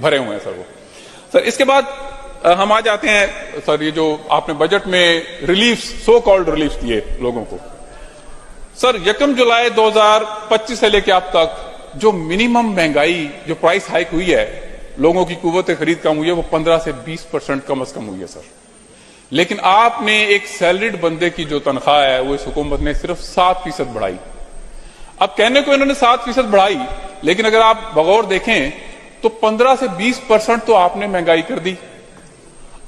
भरे हुए हैं सर वो। सर इसके बाद हम आ जाते हैं सर, ये जो आपने बजट में रिलीफ, सो कॉल्ड रिलीफ दिए लोगों को। सर 1 जुलाई 2025 से लेकर अब तक जो मिनिमम महंगाई, जो प्राइस हाइक हुई है, लोगों की कुव्वत खरीद कम हुई है, वो 15 से 20% कम से कम हुई है सर। लेकिन आपने एक सैलरीड बंदे की जो तनख्वाह है वो इस हुकूमत ने सिर्फ 7% बढ़ाई। अब कहने को इन्होंने 7% बढ़ाई, लेकिन अगर आप बगौर देखें तो 15 से 20% तो आपने महंगाई कर दी।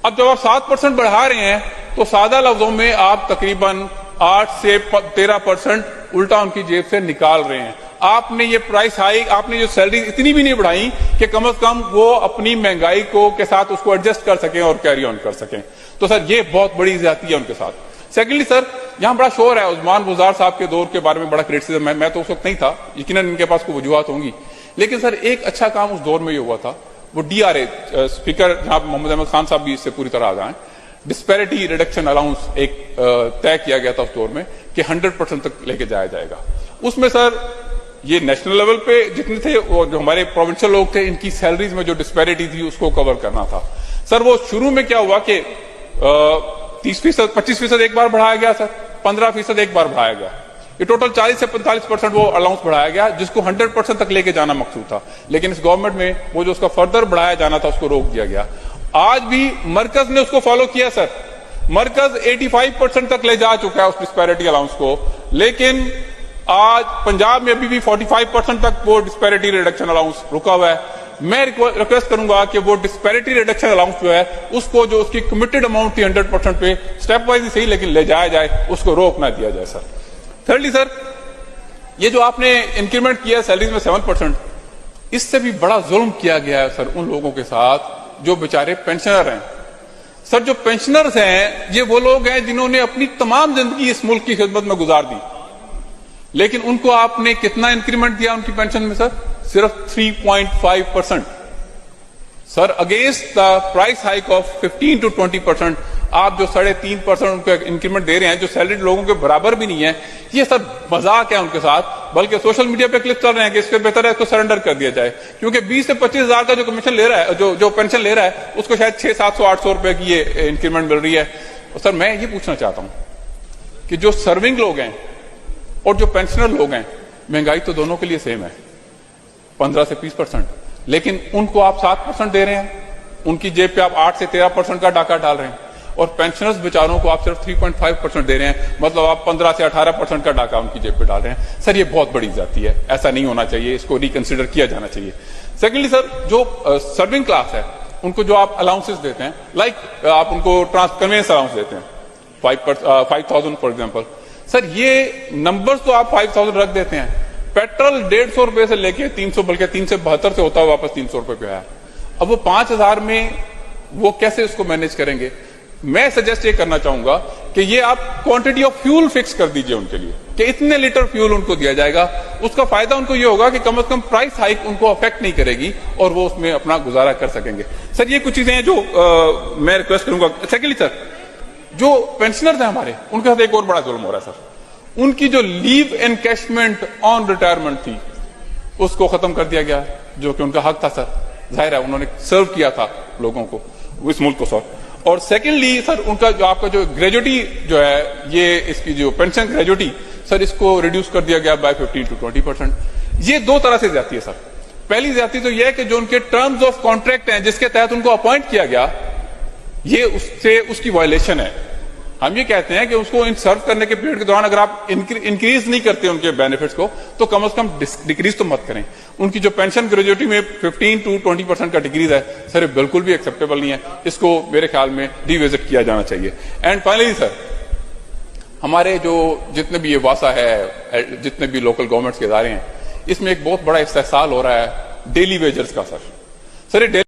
अब जब आप 7% बढ़ा रहे हैं तो सादा लफ्जों में आप तकरीबन 8 से 13% उल्टा उनकी जेब से निकाल रहे हैं। आपने ये प्राइस हाइक, आपने जो सैलरी इतनी भी नहीं बढ़ाई कि कम से कम वो अपनी महंगाई को के साथ उसको एडजस्ट कर सकें और कैरी ऑन कर सकें। तो सर ये बहुत बड़ी ज्यादती है उनके साथ। सेकेंडली सर, यहां बड़ा शोर है उस्मान बुज़दार साहब के दौर के बारे में, बड़ा क्रिटिसिज्म है। मैं तो उस वक्त नहीं था, यकीनन इनके पास कोई वजूहत होंगी, लेकिन सर एक अच्छा काम उस दौर में ये हुआ था, वो DRA स्पीकर जहां मोहम्मद अहमद खान साहब भी इससे पूरी तरह आ गए, डिस्पैरिटी रिडक्शन अलाउंस एक तय किया गया था उस दौर में कि 100% तक लेके जाया जाएगा। उसमें सर ये नेशनल लेवल पे जितने थे वो जो हमारे प्रोविंशियल लोग थे, इनकी सैलरीज में जो डिस्पैरिटी थी उसको कवर करना था। सर वो शुरू में क्या हुआ कि 30%, 25% एक बार बढ़ाया गया सर, 15% एक बार बढ़ाया गया, ये टोटल 40 से 45% वो अलाउंस बढ़ाया गया, जिसको 100% तक लेके जाना मकसूद था। लेकिन इस गवर्नमेंट में वो जो उसका फर्दर बढ़ाया जाना था उसको रोक दिया गया। आज भी मरकज ने उसको फॉलो किया सर, मरकज 85% तक ले जा चुका है उस डिस्पैरिटी अलाउंस को, लेकिन आज पंजाब में अभी भी 45% तक वो डिस्पैरिटी रिडक्शन अलाउंस रुका हुआ है। मैं रिक्वेस्ट करूंगा कि वो डिस्पैरिटी रिडक्शन अलाउंस जो है उसको, जो उसकी कमिटेड अमाउंट थी 100% पे, स्टेप वाइज ही सही लेकिन ले जाया जाए, उसको रोक ना दिया जाए सर। थर्डली सर, ये जो आपने इंक्रीमेंट किया सैलरीज में 7%, इससे भी बड़ा जुल्म किया गया है सर उन लोगों के साथ जो बेचारे पेंशनर हैं। सर जो पेंशनर्स हैं ये वो लोग हैं जिन्होंने अपनी तमाम जिंदगी इस मुल्क की खिदमत में गुजार दी, लेकिन उनको आपने कितना इंक्रीमेंट दिया उनकी पेंशन में सर? सिर्फ 3.5%। Sir against the price hike of 15 to 20%, आप जो 3.5% उनको इंक्रीमेंट दे रहे हैं जो सैलरीड लोगों के बराबर भी नहीं है, ये सर मजाक है उनके साथ। बल्कि सोशल मीडिया पे क्लिप चल रहे हैं कि इसके बेहतर है इसको सरेंडर कर दिया जाए, क्योंकि 20 से 25 हजार का जो कमीशन ले रहा है, जो पेंशन ले रहा है, उसको शायद 600, 700, 800 रुपए की ये इंक्रीमेंट मिल रही है। और सर मैं ये पूछना चाहता हूं कि जो सर्विंग लोग हैं और जो पेंशनर लोग हैं, महंगाई तो दोनों के लिए सेम है, 15 से 20%, लेकिन उनको आप 7% दे रहे हैं, उनकी जेब पे आप 8 से 13% का डाका डाल रहे हैं, और पेंशनर्स बेचारों को आप सिर्फ 3.5% दे रहे हैं, मतलब आप 15 से 18% का डाका उनकी जेब पे डाल रहे हैं। सर ये बहुत बड़ी जाती है, ऐसा नहीं होना चाहिए, इसको रिकंसिडर किया जाना चाहिए। सेकेंडली सर, जो सर्विंग क्लास है उनको जो आप अलाउंसेस देते हैं, लाइक आप उनको कन्वेंस अलाउंस देते हैं 5,000 फॉर एग्जाम्पल, सर ये नंबर्स तो आप 5,000 रख देते हैं, पेट्रोल 150 रुपए से लेके 300, बल्कि 372 से होता है वापस 300 रुपए पे आया। अब वो 5,000 में वो कैसे उसको मैनेज करेंगे? मैं सजेस्ट ये करना चाहूंगा कि ये आप क्वांटिटी ऑफ फ्यूल फिक्स कर दीजिए उनके लिए कि इतने लीटर फ्यूल उनको दिया जाएगा। उसका फायदा उनको ये होगा कि कम से कम प्राइस हाइक उनको अफेक्ट नहीं करेगी और वो उसमें अपना गुजारा कर सकेंगे। सर ये कुछ चीजें हैं जो मैं रिक्वेस्ट करूंगा। सेकेंडली सर, जो पेंशनर्स हैं हमारे, उनके साथ एक और बड़ा जुल्म हो रहा है सर। उनकी जो लीव एनकैशमेंट ऑन रिटायरमेंट थी उसको खत्म कर दिया गया, जो कि उनका हक था सर। जाहिर है उन्होंने सर्व किया था लोगों को, इस मुल्क को सर। और सेकेंडली सर, उनका जो आपका जो ग्रेजुटी जो है, ये इसकी जो पेंशन ग्रेजुटी सर, इसको रिड्यूस कर दिया गया बाय 15 to 20%। ये दो तरह से ज्यादती है सर। पहली ज्यादती तो यह है कि जो उनके टर्म्स ऑफ कॉन्ट्रैक्ट हैं जिसके तहत उनको अपॉइंट किया गया, ये उससे उसकी वायलेशन है। हम ये कहते हैं कि उसको इन सर्व करने के पीरियड के दौरान अगर आप इंक्रीज नहीं करते उनके बेनिफिट्स को, तो कम से कम डिक्रीज तो मत करें। उनकी जो पेंशन ग्रेजुटी में 15 to 20% का डिक्रीज है सर, बिल्कुल भी एक्सेप्टेबल नहीं है, इसको मेरे ख्याल में रिविजिट किया जाना चाहिए। एंड फाइनली सर, हमारे जो जितने भी ये वासा है, जितने भी लोकल गवर्नमेंट्स के इदारे हैं, इसमें एक बहुत बड़ा इस्तेहसाल हो रहा है डेली वेजर्स का सर।